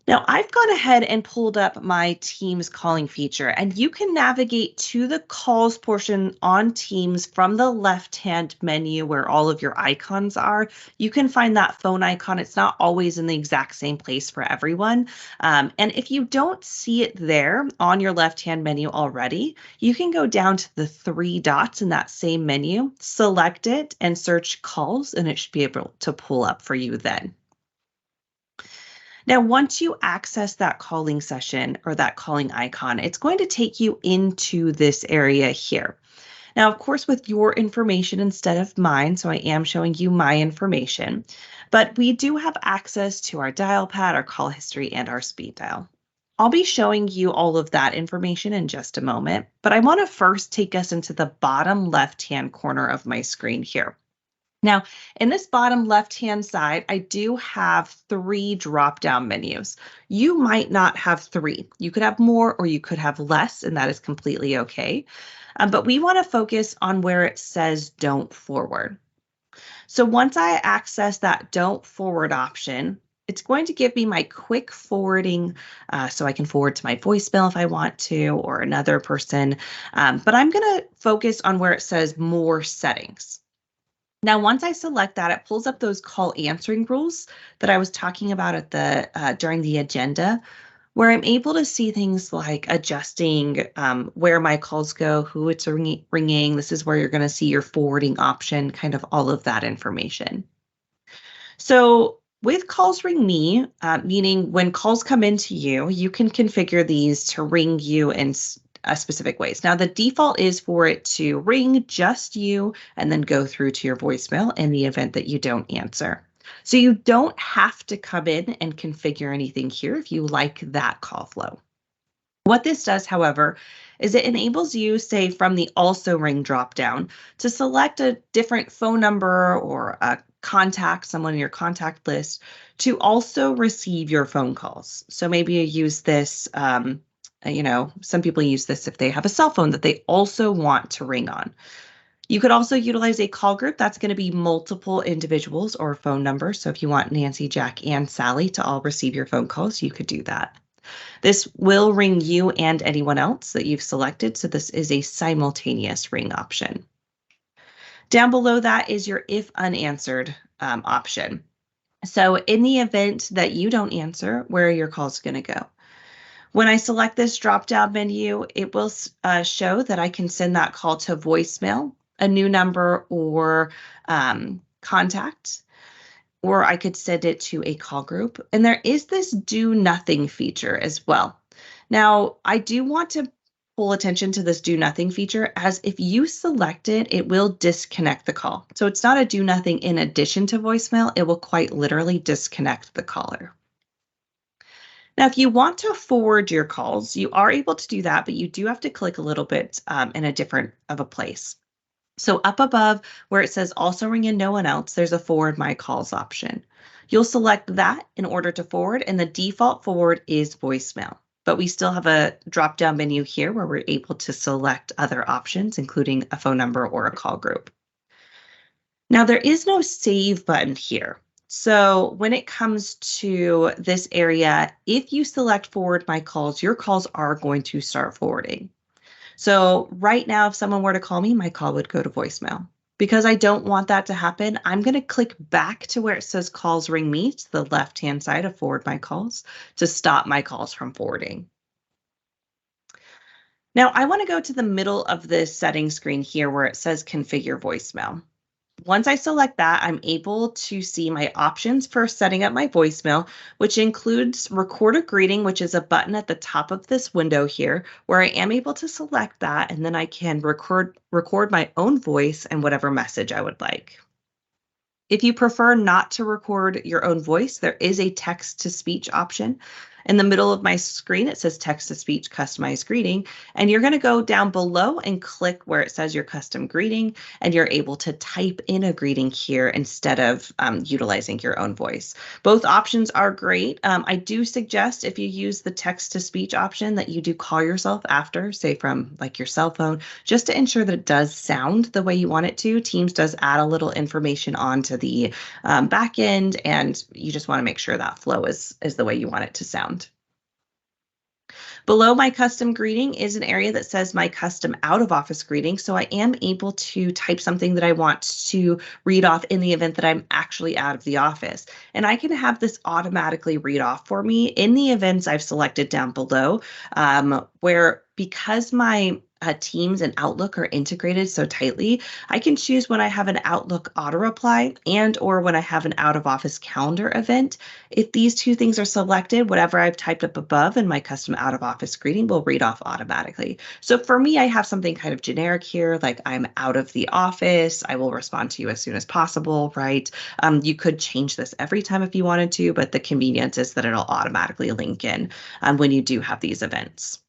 Now, I've gone ahead and pulled up my Teams calling feature, and you can navigate to the calls portion on Teams from the left-hand menu where all of your icons are. You can find that phone icon. It's not always in the exact same place for everyone. And if you don't see it there on your left-hand menu already, you can go down to the three dots in that same menu, select it, and search calls, and it should be able to pull up for you then. Now, once you access that calling session or that calling icon, it's going to take you into this area here. Now, of course, with your information instead of mine, so I am showing you my information, but we do have access to our dial pad, our call history, and our speed dial. I'll be showing you all of that information in just a moment, but I want to first take us into the bottom left-hand corner of my screen here. Now, in this bottom left-hand side, I do have three drop-down menus. You might not have three. You could have more or you could have less, and that is completely okay. But we want to focus on where it says don't forward. So once I access that don't forward option, it's going to give me my quick forwarding, so I can forward to my voicemail if I want to, or another person. But I'm going to focus on where it says more settings. Now, once I select that, it pulls up those call answering rules that I was talking about at the during the agenda, where I'm able to see things like adjusting where my calls go, who it's ringing. This is where you're going to see your forwarding option, kind of all of that information. So with calls ring me, meaning when calls come into you, you can configure these to ring you in specific ways. Now, the default is for it to ring just you and then go through to your voicemail in the event that you don't answer. So you don't have to come in and configure anything here if you like that call flow. What this does, however, is it enables you, say, from the also ring dropdown to select a different phone number or a contact, someone in your contact list, to also receive your phone calls. So maybe you use this, some people use this if they have a cell phone that they also want to ring on. You could also utilize a call group that's going to be multiple individuals or phone numbers. So if you want Nancy, Jack, and Sally to all receive your phone calls, you could do that. This will ring you and anyone else that you've selected. So this is a simultaneous ring option. Down below that is your if unanswered option. So in the event that you don't answer, where are your calls going to go? When I select this drop-down menu, it will show that I can send that call to voicemail, a new number, or contact, or I could send it to a call group. And there is this do nothing feature as well. Now, I do want to pull attention to this do nothing feature, as if you select it, it will disconnect the call. So it's not a do nothing in addition to voicemail, it will quite literally disconnect the caller. Now, if you want to forward your calls, you are able to do that, but you do have to click a little bit in a different of a place. So up above where it says also ring in no one else, there's a forward my calls option. You'll select that in order to forward, and the default forward is voicemail. But we still have a drop-down menu here where we're able to select other options, including a phone number or a call group. Now, there is no save button here. So when it comes to this area, if you select forward my calls, your calls are going to start forwarding. So right now, if someone were to call me, my call would go to voicemail. Because I don't want that to happen, I'm going to click back to where it says calls ring me to the left-hand side of forward my calls to stop my calls from forwarding. Now I want to go to the middle of this settings screen here where it says configure voicemail. Once I select that, I'm able to see my options for setting up my voicemail, which includes record a greeting, which is a button at the top of this window here, where I am able to select that, and then I can record my own voice and whatever message I would like. If you prefer not to record your own voice, there is a text-to-speech option. In the middle of my screen, it says text-to-speech customized greeting, and you're going to go down below and click where it says your custom greeting, and you're able to type in a greeting here instead of utilizing your own voice. Both options are great. I do suggest if you use the text-to-speech option that you do call yourself after, say from like your cell phone, just to ensure that it does sound the way you want it to. Teams does add a little information onto the back end, and you just want to make sure that flow is the way you want it to sound. Below my custom greeting is an area that says my custom out of office greeting. So I am able to type something that I want to read off in the event that I'm actually out of the office. And I can have this automatically read off for me in the events I've selected down below, where because my Teams and Outlook are integrated so tightly, I can choose when I have an Outlook auto reply and or when I have an out of office calendar event. If these two things are selected, whatever I've typed up above in my custom out of office greeting will read off automatically. So for me, I have something kind of generic here, like I'm out of the office. I will respond to you as soon as possible, right? You could change this every time if you wanted to, but the convenience is that it'll automatically link in when you do have these events.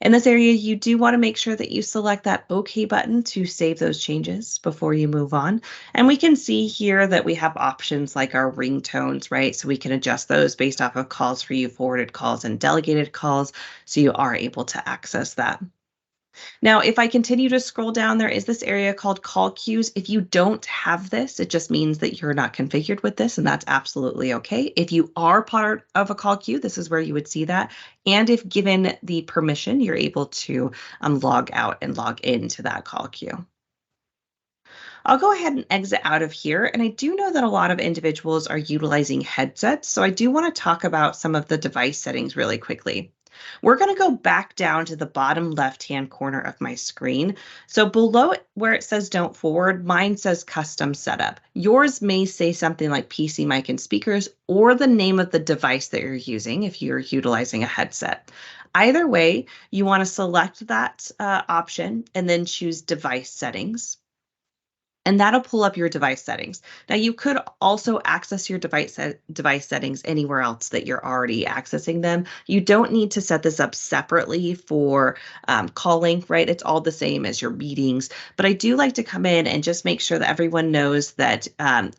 In this area, you do want to make sure that you select that OK button to save those changes before you move on. And we can see here that we have options like our ringtones, right? So we can adjust those based off of calls for you, forwarded calls, and delegated calls. So you are able to access that. Now, if I continue to scroll down, there is this area called call queues. If you don't have this, it just means that you're not configured with this, and that's absolutely okay. If you are part of a call queue, this is where you would see that. And if given the permission, you're able to log out and log into that call queue. I'll go ahead and exit out of here. And I do know that a lot of individuals are utilizing headsets, so I do want to talk about some of the device settings really quickly. We're going to go back down to the bottom left-hand corner of my screen. So below it, where it says don't forward, mine says custom setup. Yours may say something like PC mic and speakers or the name of the device that you're using if you're utilizing a headset. Either way, you want to select that option and then choose device settings. And that'll pull up your device settings. Now, you could also access your device settings anywhere else that you're already accessing them. You don't need to set this up separately for calling, right? It's all the same as your meetings. But I do like to come in and just make sure that everyone knows that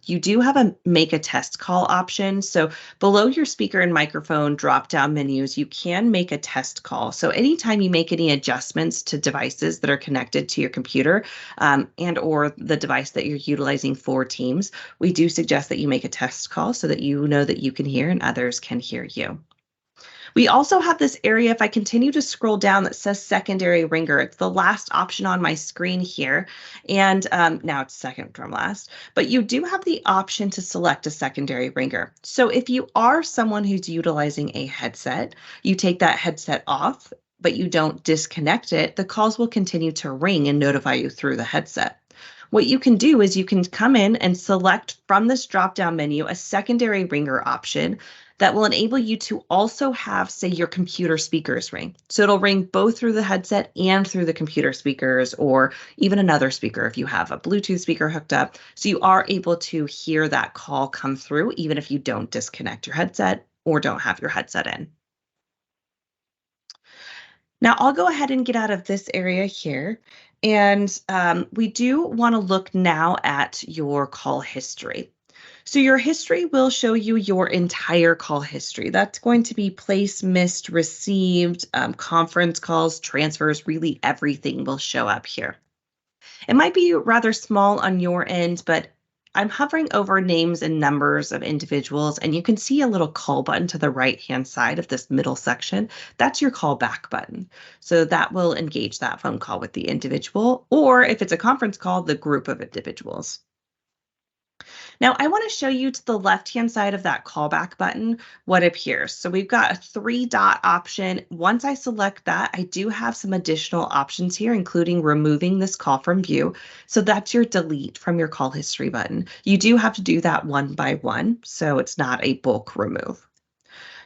you do have a make a test call option. So below your speaker and microphone drop-down menus, you can make a test call. So anytime you make any adjustments to devices that are connected to your computer and or the device that you're utilizing for Teams, we do suggest that you make a test call so that you know that you can hear and others can hear you. We also have this area, if I continue to scroll down, that says secondary ringer. It's the last option on my screen here. And now it's second from last, but you do have the option to select a secondary ringer. So if you are someone who's utilizing a headset, you take that headset off, but you don't disconnect it, the calls will continue to ring and notify you through the headset. What you can do is you can come in and select from this drop-down menu a secondary ringer option that will enable you to also have, say, your computer speakers ring. So it'll ring both through the headset and through the computer speakers, or even another speaker if you have a Bluetooth speaker hooked up. So you are able to hear that call come through even if you don't disconnect your headset or don't have your headset in. Now I'll go ahead and get out of this area here. And we do want to look now at your call history. So your history will show you your entire call history. That's going to be place, missed, received, conference calls, transfers, really everything will show up here. It might be rather small on your end, but I'm hovering over names and numbers of individuals, and you can see a little call button to the right-hand side of this middle section. That's your call back button. So that will engage that phone call with the individual, or if it's a conference call, the group of individuals. Now, I want to show you to the left-hand side of that callback button what appears. So we've got a 3-dot option. Once I select that, I do have some additional options here, including removing this call from view. So that's your delete from your call history button. You do have to do that one by one, so it's not a bulk remove.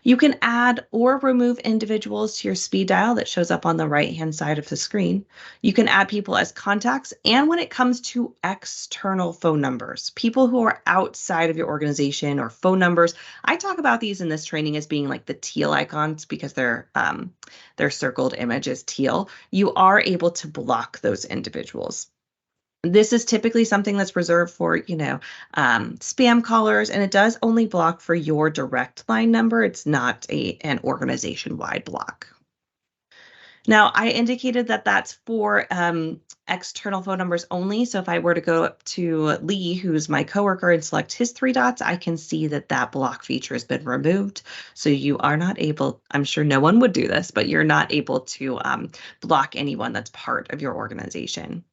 You can add or remove individuals to your speed dial that shows up on the right-hand side of the screen. You can add people as contacts, and when it comes to external phone numbers, people who are outside of your organization or phone numbers, I talk about these in this training as being like the teal icons because their circled image is teal. You are able to block those individuals. This is typically something that's reserved for, spam callers, and it does only block for your direct line number. It's not an organization-wide block. Now, I indicated that that's for external phone numbers only. So if I were to go up to Lee, who's my coworker, and select his three dots, I can see that that block feature has been removed. So you are not able, I'm sure no one would do this, but you're not able to block anyone that's part of your organization.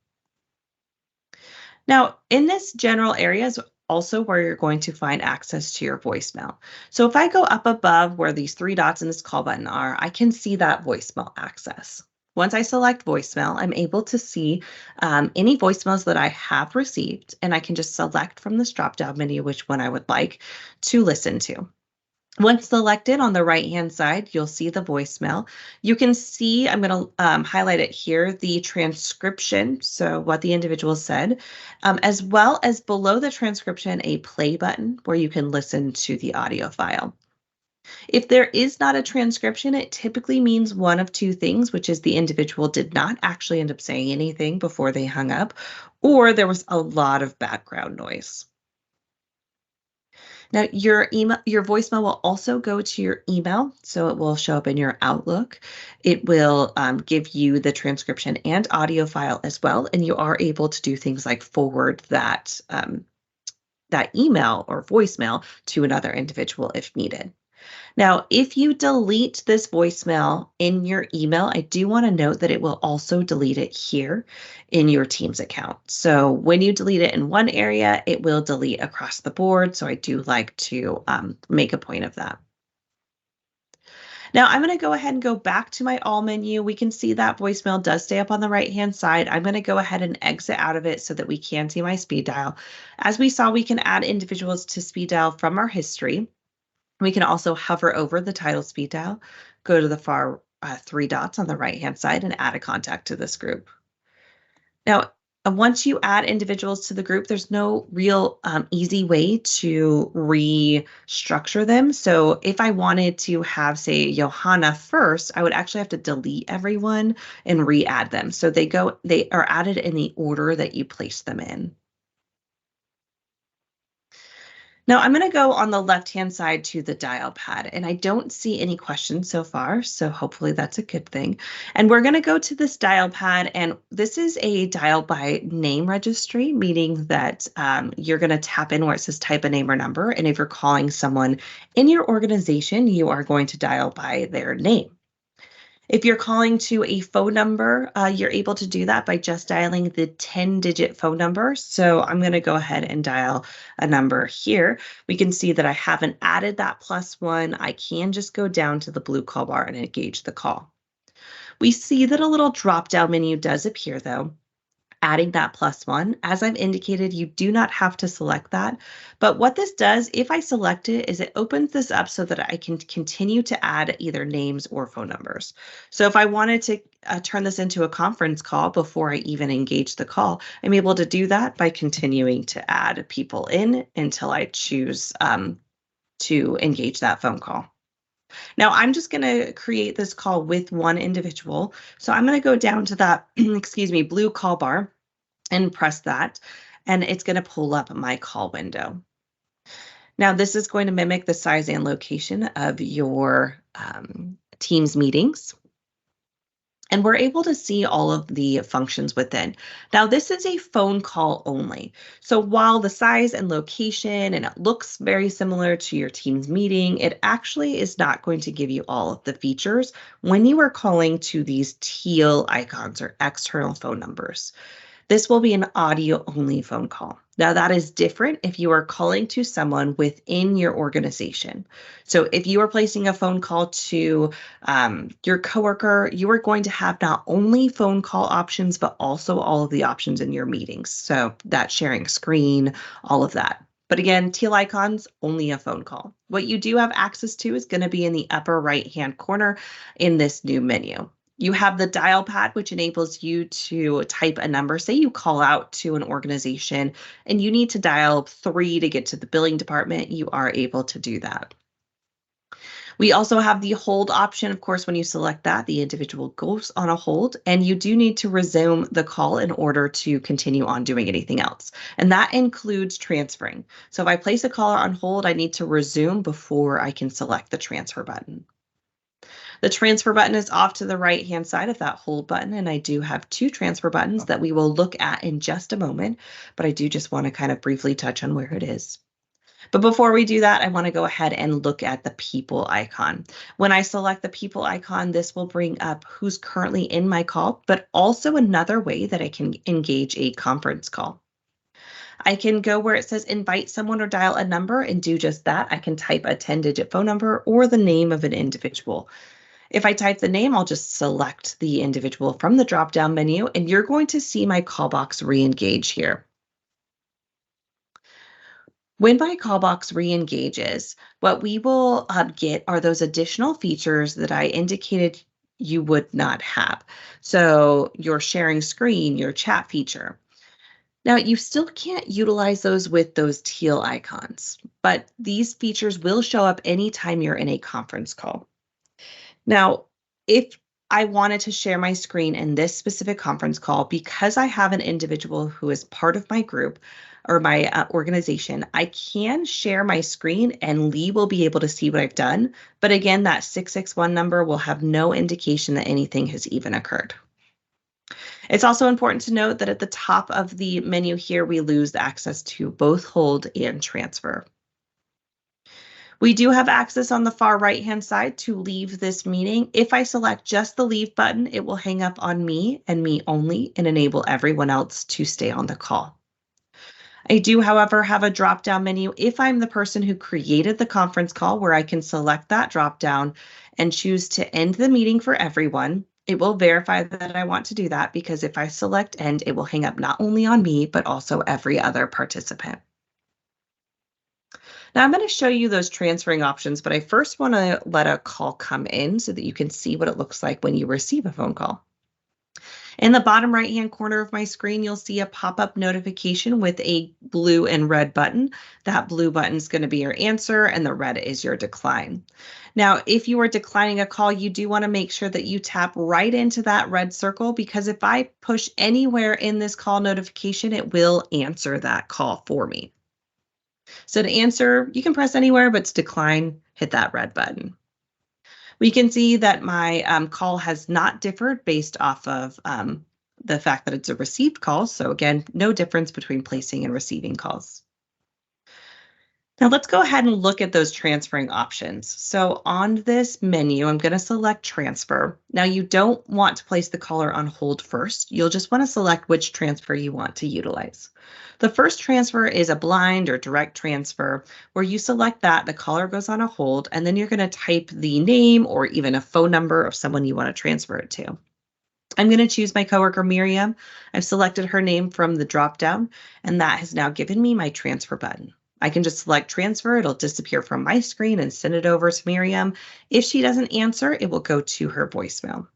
Now, in this general area is also where you're going to find access to your voicemail. So if I go up above where these three dots in this call button are, I can see that voicemail access. Once I select voicemail, I'm able to see any voicemails that I have received, and I can just select from this drop-down menu which one I would like to listen to. Once selected on the right-hand side, you'll see the voicemail. You can see, I'm going to highlight it here, the transcription, so what the individual said, as well as below the transcription, a play button where you can listen to the audio file. If there is not a transcription, it typically means one of two things, which is the individual did not actually end up saying anything before they hung up, or there was a lot of background noise. Now, your voicemail will also go to your email, so it will show up in your Outlook. It will give you the transcription and audio file as well, and you are able to do things like forward that that email or voicemail to another individual if needed. Now, if you delete this voicemail in your email, I do want to note that it will also delete it here in your Teams account. So when you delete it in one area, it will delete across the board. So I do like to make a point of that. Now I'm going to go ahead and go back to my all menu. We can see that voicemail does stay up on the right-hand side. I'm going to go ahead and exit out of it so that we can see my speed dial. As we saw, we can add individuals to speed dial from our history. We can also hover over the title speed dial, go to the far three dots on the right-hand side, and add a contact to this group. Now, once you add individuals to the group, there's no real easy way to restructure them. So if I wanted to have, say, Johanna first, I would actually have to delete everyone and re-add them. So they are added in the order that you place them in. Now I'm going to go on the left-hand side to the dial pad, and I don't see any questions so far, so hopefully that's a good thing. And we're going to go to this dial pad, and this is a dial by name registry, meaning that you're going to tap in where it says type a name or number, and if you're calling someone in your organization, you are going to dial by their name. If you're calling to a phone number, you're able to do that by just dialing the 10-digit phone number. So I'm going to go ahead and dial a number here. We can see that I haven't added that +1. I can just go down to the blue call bar and engage the call. We see that a little drop-down menu does appear though. Adding that +1. As I've indicated, you do not have to select that. But what this does, if I select it, is it opens this up so that I can continue to add either names or phone numbers. So if I wanted to turn this into a conference call before I even engage the call, I'm able to do that by continuing to add people in until I choose to engage that phone call. Now I'm just going to create this call with one individual. So I'm going to go down to that, excuse me, blue call bar and press that, and it's going to pull up my call window. Now this is going to mimic the size and location of your Teams meetings. And we're able to see all of the functions within. Now, this is a phone call only. So while the size and location and it looks very similar to your Teams meeting, it actually is not going to give you all of the features when you are calling to these teal icons or external phone numbers. This will be an audio-only phone call. Now, that is different if you are calling to someone within your organization. So if you are placing a phone call to your coworker, you are going to have not only phone call options, but also all of the options in your meetings. So that sharing screen, all of that. But again, teal icons, only a phone call. What you do have access to is going to be in the upper right-hand corner in this new menu. You have the dial pad, which enables you to type a number. Say you call out to an organization and you need to dial 3 to get to the billing department, you are able to do that. We also have the hold option. Of course, when you select that, the individual goes on a hold, and you do need to resume the call in order to continue on doing anything else. And that includes transferring. So if I place a caller on hold, I need to resume before I can select the transfer button. The transfer button is off to the right-hand side of that hold button, and I do have two transfer buttons that we will look at in just a moment, but I do just want to kind of briefly touch on where it is. But before we do that, I want to go ahead and look at the people icon. When I select the people icon, this will bring up who's currently in my call, but also another way that I can engage a conference call. I can go where it says invite someone or dial a number and do just that. I can type a 10-digit phone number or the name of an individual. If I type the name, I'll just select the individual from the drop-down menu, and you're going to see my call box re-engage here. When my call box re-engages, what we will get are those additional features that I indicated you would not have. So your sharing screen, your chat feature. Now, you still can't utilize those with those teal icons, but these features will show up anytime you're in a conference call. Now, if I wanted to share my screen in this specific conference call, because I have an individual who is part of my group or my organization, I can share my screen and Lee will be able to see what I've done. But again, that 661 number will have no indication that anything has even occurred. It's also important to note that at the top of the menu here, we lose access to both hold and transfer. We do have access on the far right-hand side to leave this meeting. If I select just the leave button, it will hang up on me and me only and enable everyone else to stay on the call. I do, however, have a drop-down menu if I'm the person who created the conference call where I can select that drop-down and choose to end the meeting for everyone. It will verify that I want to do that because if I select end, it will hang up not only on me, but also every other participant. Now I'm going to show you those transferring options, but I first want to let a call come in so that you can see what it looks like when you receive a phone call. In the bottom right-hand corner of my screen, you'll see a pop-up notification with a blue and red button. That blue button is going to be your answer and the red is your decline. Now, if you are declining a call, you do want to make sure that you tap right into that red circle because if I push anywhere in this call notification, it will answer that call for me. So to answer, you can press anywhere, but to decline, hit that red button. We can see that my call has not differed based off of the fact that it's a received call. So again, no difference between placing and receiving calls. Now let's go ahead and look at those transferring options. So on this menu, I'm going to select transfer. Now you don't want to place the caller on hold first. You'll just want to select which transfer you want to utilize. The first transfer is a blind or direct transfer where you select that, the caller goes on a hold, and then you're going to type the name or even a phone number of someone you want to transfer it to. I'm going to choose my coworker Miriam. I've selected her name from the dropdown, and that has now given me my transfer button. I can just select transfer, it'll disappear from my screen and send it over to Miriam. If she doesn't answer, it will go to her voicemail.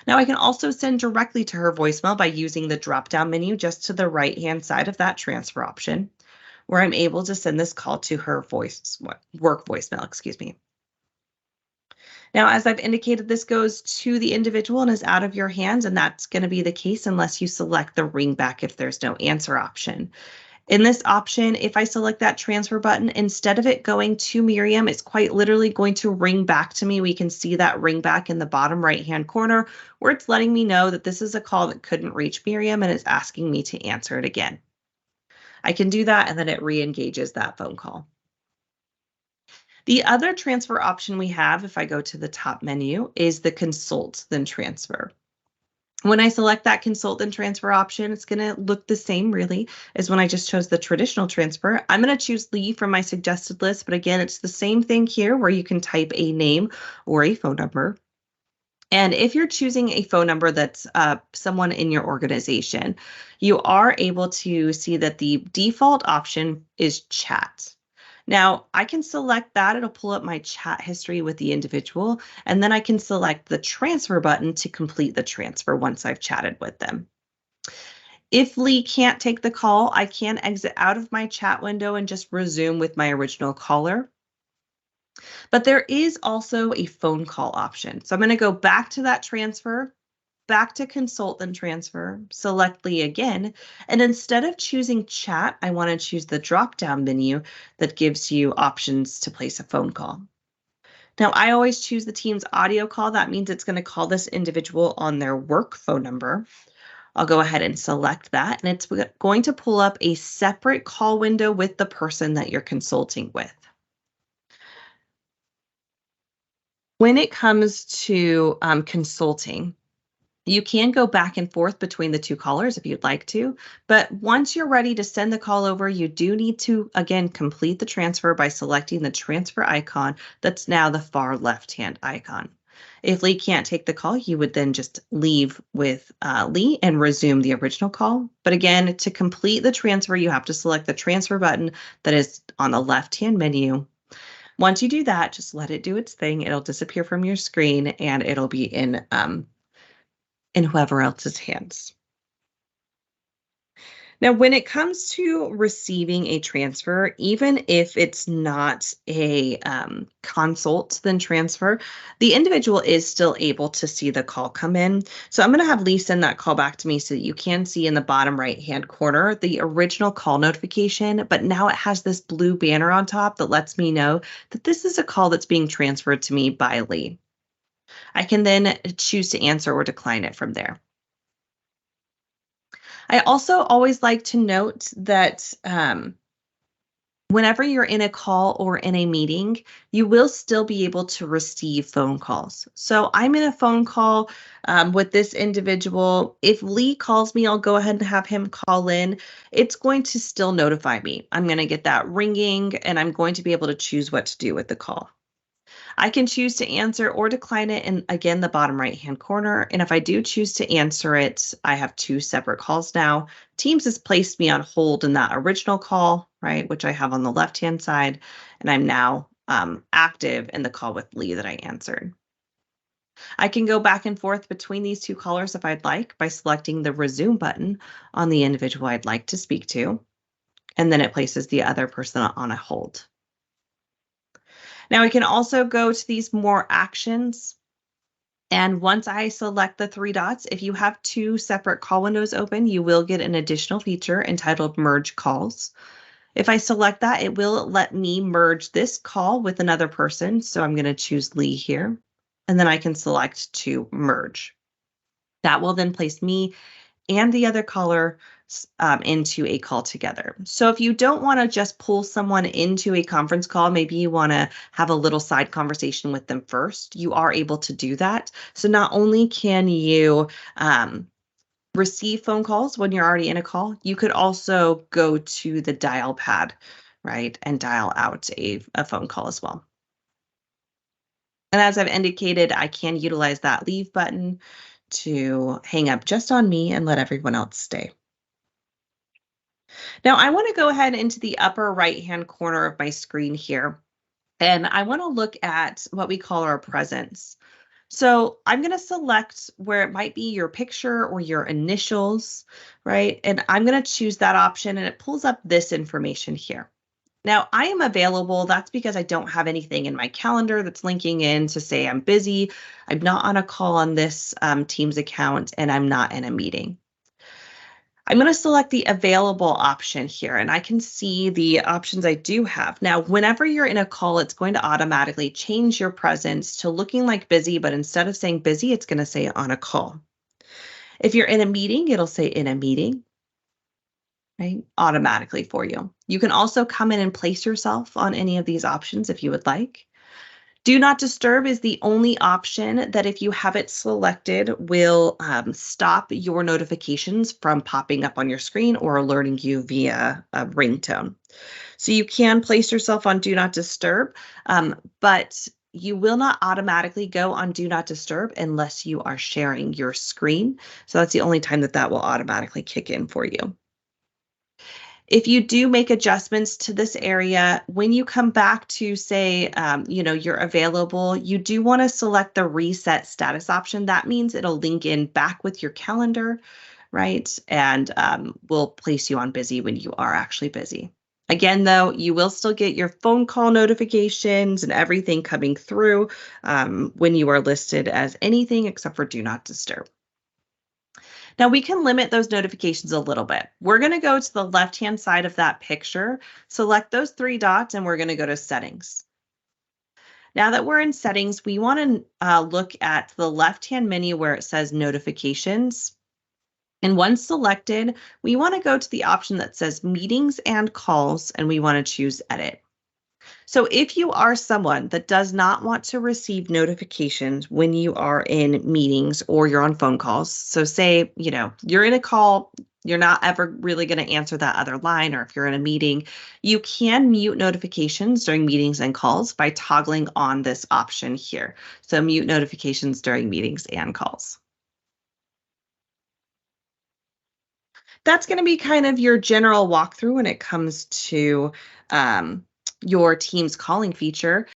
Now I can also send directly to her voicemail by using the drop-down menu just to the right-hand side of that transfer option, where I'm able to send this call to her work voicemail, excuse me. Now, as I've indicated, this goes to the individual and is out of your hands, and that's going to be the case unless you select the ring back if there's no answer option. In this option, if I select that transfer button, instead of it going to Miriam, it's quite literally going to ring back to me. We can see that ring back in the bottom right-hand corner where it's letting me know that this is a call that couldn't reach Miriam and it's asking me to answer it again. I can do that and then it re-engages that phone call. The other transfer option we have, if I go to the top menu, is the consult then transfer. When I select that consult then transfer option, it's going to look the same really as when I just chose the traditional transfer. I'm going to choose Lee from my suggested list, but again, it's the same thing here where you can type a name or a phone number. And if you're choosing a phone number that's someone in your organization, you are able to see that the default option is chat. Now, I can select that. It'll pull up my chat history with the individual, and then I can select the transfer button to complete the transfer once I've chatted with them. If Lee can't take the call, I can exit out of my chat window and just resume with my original caller. But there is also a phone call option. So I'm going to go back to that transfer, back to consult then transfer, select Lee again, and instead of choosing chat, I want to choose the drop-down menu that gives you options to place a phone call. Now, I always choose the Teams audio call. That means it's going to call this individual on their work phone number. I'll go ahead and select that, and it's going to pull up a separate call window with the person that you're consulting with. When it comes to consulting, you can go back and forth between the two callers if you'd like to, but once you're ready to send the call over, you do need to, again, complete the transfer by selecting the transfer icon that's now the far left-hand icon. If Lee can't take the call, you would then just leave with Lee and resume the original call. But again, to complete the transfer, you have to select the transfer button that is on the left-hand menu. Once you do that, just let it do its thing. It'll disappear from your screen and it'll be in whoever else's hands. Now, when it comes to receiving a transfer, even if it's not a consult then transfer, the individual is still able to see the call come in. So I'm going to have Lee send that call back to me so that you can see in the bottom right-hand corner the original call notification, but now it has this blue banner on top that lets me know that this is a call that's being transferred to me by Lee. I can then choose to answer or decline it from there. I also always like to note that whenever you're in a call or in a meeting, you will still be able to receive phone calls. So I'm in a phone call with this individual. If Lee calls me, I'll go ahead and have him call in. It's going to still notify me. I'm going to get that ringing and I'm going to be able to choose what to do with the call. I can choose to answer or decline it in, again, the bottom right-hand corner. And if I do choose to answer it, I have two separate calls now. Teams has placed me on hold in that original call, right, which I have on the left-hand side. And I'm now active in the call with Lee that I answered. I can go back and forth between these two callers if I'd like by selecting the resume button on the individual I'd like to speak to. And then it places the other person on a hold. Now we can also go to these more actions. And once I select the three dots, if you have two separate call windows open, you will get an additional feature entitled Merge Calls. If I select that, it will let me merge this call with another person. So I'm going to choose Lee here, and then I can select to merge. That will then place me and the other caller into a call together. So if you don't want to just pull someone into a conference call, maybe you want to have a little side conversation with them first, you are able to do that. So not only can you receive phone calls when you're already in a call, you could also go to the dial pad, right, and dial out a phone call as well. And as I've indicated, I can utilize that leave button to hang up just on me and let everyone else stay. Now I want to go ahead into the upper right-hand corner of my screen here, and I want to look at what we call our presence. So I'm going to select where it might be your picture or your initials, right? And I'm going to choose that option, and it pulls up this information here. Now I am available. That's because I don't have anything in my calendar that's linking in to say I'm busy. I'm not on a call on this Teams account, and I'm not in a meeting. I'm going to select the available option here, and I can see the options I do have. Now, whenever you're in a call, it's going to automatically change your presence to looking like busy, but instead of saying busy, it's going to say on a call. If you're in a meeting, it'll say in a meeting, right, automatically for you. You can also come in and place yourself on any of these options if you would like. Do not disturb is the only option that, if you have it selected, will stop your notifications from popping up on your screen or alerting you via a ringtone. So you can place yourself on do not disturb, but you will not automatically go on do not disturb unless you are sharing your screen. So that's the only time that that will automatically kick in for you. If you do make adjustments to this area, when you come back to say, you're available, you do want to select the reset status option. That means it'll link in back with your calendar, right? And will place you on busy when you are actually busy. Again, though, you will still get your phone call notifications and everything coming through when you are listed as anything except for do not disturb. Now we can limit those notifications a little bit. We're going to go to the left-hand side of that picture, select those three dots, and we're going to go to settings. Now that we're in settings, we want to look at the left-hand menu where it says notifications. And once selected, we want to go to the option that says meetings and calls, and we want to choose edit. So if you are someone that does not want to receive notifications when you are in meetings or you're on phone calls, so say, you're in a call, you're not ever really going to answer that other line, or if you're in a meeting, you can mute notifications during meetings and calls by toggling on this option here. So mute notifications during meetings and calls. That's going to be kind of your general walkthrough when it comes to your Teams calling feature.